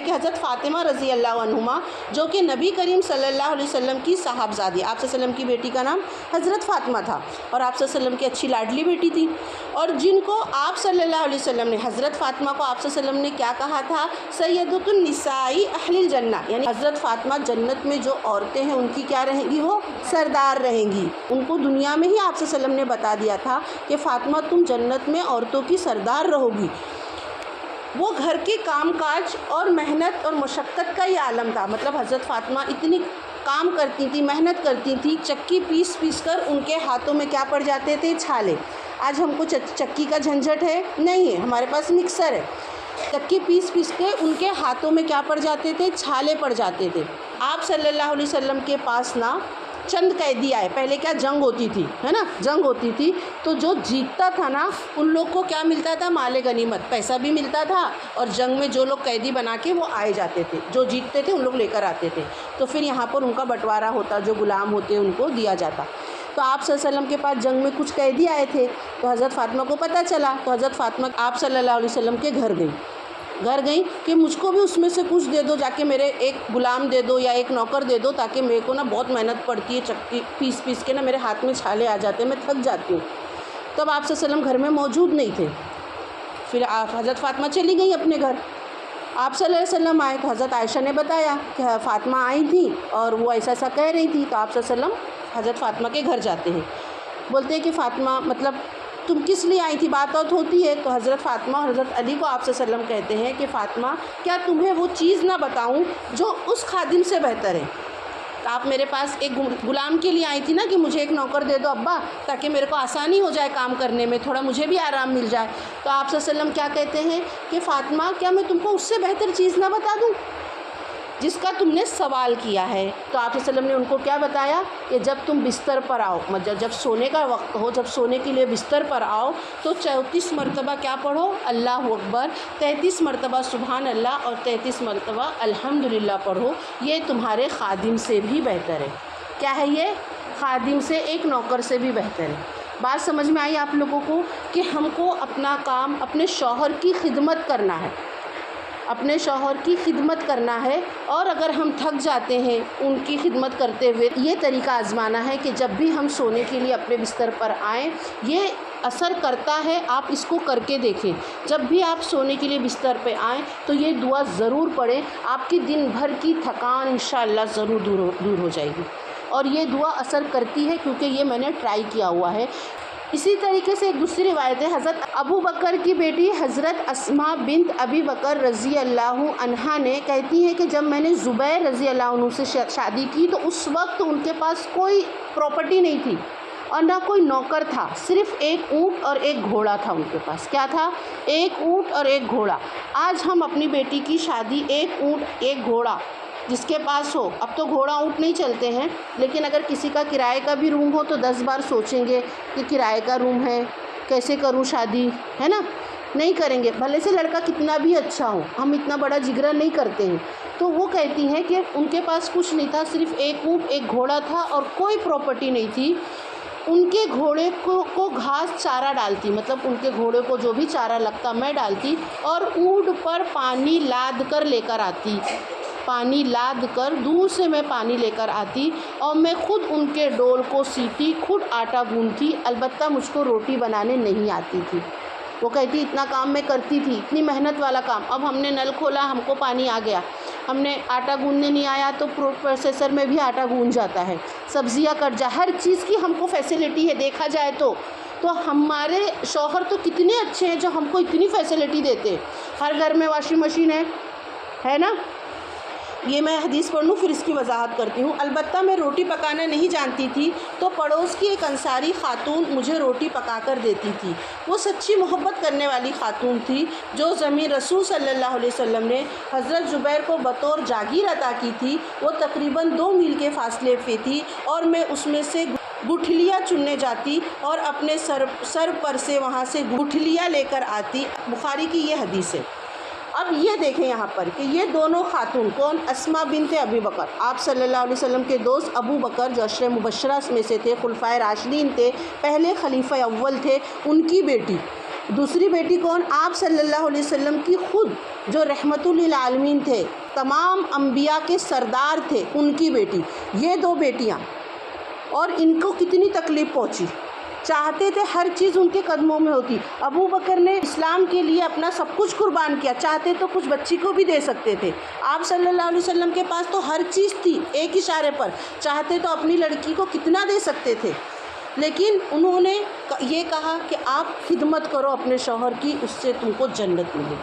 کہ حضرت فاطمہ رضی اللہ عنہما جو کہ نبی کریم صلی اللہ علیہ وسلم کی صاحبزادی، آپ صلی اللہ علیہ وسلم کی بیٹی کا نام حضرت فاطمہ تھا اور آپ صلی اللہ علیہ وسلم کی اچھی لاڈلی بیٹی تھی، اور جن کو آپ صلی اللہ علیہ وسلم نے، حضرت فاطمہ کو آپ صلی اللہ علیہ وسلم نے کیا کہا تھا؟ سیدۃ النساء اہل الجنہ، یعنی حضرت فاطمہ جنت میں جو عورتیں ہیں ان کی کیا رہیں گی؟ وہ سردار رہیں گی۔ ان کو دنیا میں ہی آپ صلی اللہ علیہ وسلم نے بتا دیا تھا کہ فاطمہ تم جنت میں عورتوں کی سردار رہو گی۔ وہ گھر کے کام کاج اور محنت اور مشقت کا یہ عالم تھا، مطلب حضرت فاطمہ اتنی کام کرتی تھی، محنت کرتی تھی، چکی پیس پیس کر ان کے ہاتھوں میں کیا پڑ جاتے تھے؟ چھالے۔ آج ہم کو چکی کا جھنجھٹ ہے نہیں ہے، ہمارے پاس مکسر ہے، چکی پیس پیس کے ان کے ہاتھوں میں کیا پڑ جاتے تھے؟ چھالے پڑ جاتے تھے۔ آپ صلی اللہ علیہ وسلم کے پاس نا چند قیدی آئے، پہلے کیا جنگ ہوتی تھی، ہے نا، جنگ ہوتی تھی تو جو جیتتا تھا نا ان لوگ کو کیا ملتا تھا؟ مال غنیمت، پیسہ بھی ملتا تھا، اور جنگ میں جو لوگ قیدی بنا کے وہ آئے جاتے تھے، جو جیتتے تھے ان لوگ لے کر آتے تھے، تو پھر یہاں پر ان کا بٹوارا ہوتا، جو غلام ہوتے ان کو دیا جاتا۔ تو آپ صلی اللہ علیہ وسلم کے پاس جنگ میں کچھ قیدی آئے تھے، تو حضرت فاطمہ کو پتہ چلا، تو حضرت فاطمہ آپ صلی اللہ علیہ وسلم کے گھر گئیں کہ مجھ کو بھی اس میں سے کچھ دے دو، جا کے میرے ایک غلام دے دو یا ایک نوکر دے دو، تاکہ میرے کو نا بہت محنت پڑتی ہے، چکی پیس پیس کے نا میرے ہاتھ میں چھالے آ جاتے ہیں، میں تھک جاتی ہوں۔ تب آپ صلی اللہ علیہ وسلم گھر میں موجود نہیں تھے، پھر حضرت فاطمہ چلی گئیں اپنے گھر، آپ صلی اللہ علیہ وسلم آئے تو حضرت عائشہ نے بتایا کہ فاطمہ آئی تھیں اور وہ ایسا ایسا کہہ رہی تھی، تو آپ صلی اللہ علیہ وسلم حضرت فاطمہ کے گھر جاتے ہیں، بولتے ہیں کہ فاطمہ مطلب تم کس لیے آئی تھی؟ بات ہوتی ہے، تو حضرت فاطمہ اور حضرت علی کو آپ صلی اللہ علیہ وسلم کہتے ہیں کہ فاطمہ کیا تمہیں وہ چیز نہ بتاؤں جو اس خادم سے بہتر ہے؟ تو آپ میرے پاس ایک غلام کے لیے آئی تھی نا کہ مجھے ایک نوکر دے دو ابا، تاکہ میرے کو آسانی ہو جائے کام کرنے میں، تھوڑا مجھے بھی آرام مل جائے۔ تو آپ صلی اللہ علیہ وسلم کیا کہتے ہیں کہ فاطمہ کیا میں تم کو اس سے بہتر چیز نہ بتا دوں جس کا تم نے سوال کیا ہے؟ تو آپ صلی اللہ علیہ وسلم نے ان کو کیا بتایا کہ جب تم بستر پر آؤ، جب سونے کا وقت ہو، جب سونے کے لیے بستر پر آؤ تو 34 مرتبہ کیا پڑھو؟ اللہ اکبر، 33 مرتبہ سبحان اللہ اور 33 مرتبہ الحمدللہ پڑھو، یہ تمہارے خادم سے بھی بہتر ہے۔ کیا ہے یہ؟ خادم سے، ایک نوکر سے بھی بہتر ہے۔ بات سمجھ میں آئی آپ لوگوں کو کہ ہم کو اپنا کام، اپنے شوہر کی خدمت کرنا ہے، اپنے شوہر کی خدمت کرنا ہے، اور اگر ہم تھک جاتے ہیں ان کی خدمت کرتے ہوئے، یہ طریقہ آزمانا ہے کہ جب بھی ہم سونے کے لیے اپنے بستر پر آئیں، یہ اثر کرتا ہے، آپ اس کو کر کے دیکھیں۔ جب بھی آپ سونے کے لیے بستر پہ آئیں تو یہ دعا ضرور پڑھیں، آپ کی دن بھر کی تھکان انشاءاللہ ضرور دور ہو جائے گی، اور یہ دعا اثر کرتی ہے کیونکہ یہ میں نے ٹرائی کیا ہوا ہے۔ اسی طریقے سے ایک دوسری روایت ہے، حضرت ابو بکر کی بیٹی حضرت اسماء بنت ابی بکر رضی اللہ عنہا نے کہتی ہیں کہ جب میں نے زبیر رضی اللہ عنہ سے شادی کی تو اس وقت ان کے پاس کوئی پراپرٹی نہیں تھی اور نہ کوئی نوکر تھا، صرف ایک اونٹ اور ایک گھوڑا تھا ان کے پاس۔ کیا تھا؟ ایک اونٹ اور ایک گھوڑا۔ آج ہم اپنی بیٹی کی شادی ایک اونٹ ایک گھوڑا جس کے پاس ہو، اب تو گھوڑا اونٹ نہیں چلتے ہیں، لیکن اگر کسی کا کرائے کا بھی روم ہو تو 10 بار سوچیں گے کہ کرائے کا روم ہے، کیسے کروں شادی، ہے نا، نہیں کریں گے، بھلے سے لڑکا کتنا بھی اچھا ہو، ہم اتنا بڑا جگرا نہیں کرتے ہیں۔ تو وہ کہتی ہیں کہ ان کے پاس کچھ نہیں تھا، صرف ایک اونٹ ایک گھوڑا تھا اور کوئی پراپرٹی نہیں تھی۔ ان کے گھوڑے کو گھاس چارہ ڈالتی، مطلب ان کے گھوڑے کو جو بھی چارہ لگتا میں ڈالتی، اور اونٹ پر پانی لاد کر لے کر آتی، پانی لاد کر دور سے میں پانی لے کر آتی، اور میں خود ان کے ڈول کو سیتی، خود آٹا گوندتی، البتہ مجھ کو روٹی بنانے نہیں آتی تھی۔ وہ کہتی اتنا کام میں کرتی تھی، اتنی محنت والا کام، اب ہم نے نل کھولا ہم کو پانی آ گیا، ہم نے آٹا گوندنے نہیں آیا تو پروسیسر میں بھی آٹا گوند جاتا ہے، سبزیاں کٹ جا، ہر چیز کی ہم کو فیسلٹی ہے۔ دیکھا جائے تو ہمارے شوہر تو کتنے اچھے ہیں جو ہم کو اتنی فیسلٹی دیتے ہیں، ہر گھر میں واشنگ مشین ہے نا۔ یہ میں حدیث پڑھ لوں پھر اس کی وضاحت کرتی ہوں۔ البتہ میں روٹی پکانا نہیں جانتی تھی تو پڑوس کی ایک انصاری خاتون مجھے روٹی پکا کر دیتی تھی۔ وہ سچی محبت کرنے والی خاتون تھی جو زمین رسول صلی اللہ علیہ وسلم نے حضرت زبیر کو بطور جاگیر عطا کی تھی، وہ تقریباً 2 میل کے فاصلے پہ تھی، اور میں اس میں سے گٹھلیاں چننے جاتی اور اپنے سر پر سے وہاں سے گٹھلیاں لے کر آتی۔ بخاری کی یہ حدیث ہے۔ اب یہ دیکھیں یہاں پر کہ یہ دونوں خاتون کون؟ اسماء بنت ابی بکر، آپ صلی اللہ علیہ وسلم کے دوست ابو بکر جو عشر مبشرہ میں سے تھے، خلفائے راشدین تھے، پہلے خلیفہ اول تھے، ان کی بیٹی، دوسری بیٹی کون؟ آپ صلی اللہ علیہ وسلم کی خود جو رحمت للعالمین تھے، تمام انبیاء کے سردار تھے، ان کی بیٹی۔ یہ دو بیٹیاں، اور ان کو کتنی تکلیف پہنچی، چاہتے تھے ہر چیز ان کے قدموں میں ہوتی۔ ابو بکر نے اسلام کے لیے اپنا سب کچھ قربان کیا، چاہتے تو کچھ بچی کو بھی دے سکتے تھے۔ آپ صلی اللہ علیہ وسلم کے پاس تو ہر چیز تھی ایک اشارے پر، چاہتے تو اپنی لڑکی کو کتنا دے سکتے تھے، لیکن انہوں نے یہ کہا کہ آپ خدمت کرو اپنے شوہر کی، اس سے تم کو جنت ملے۔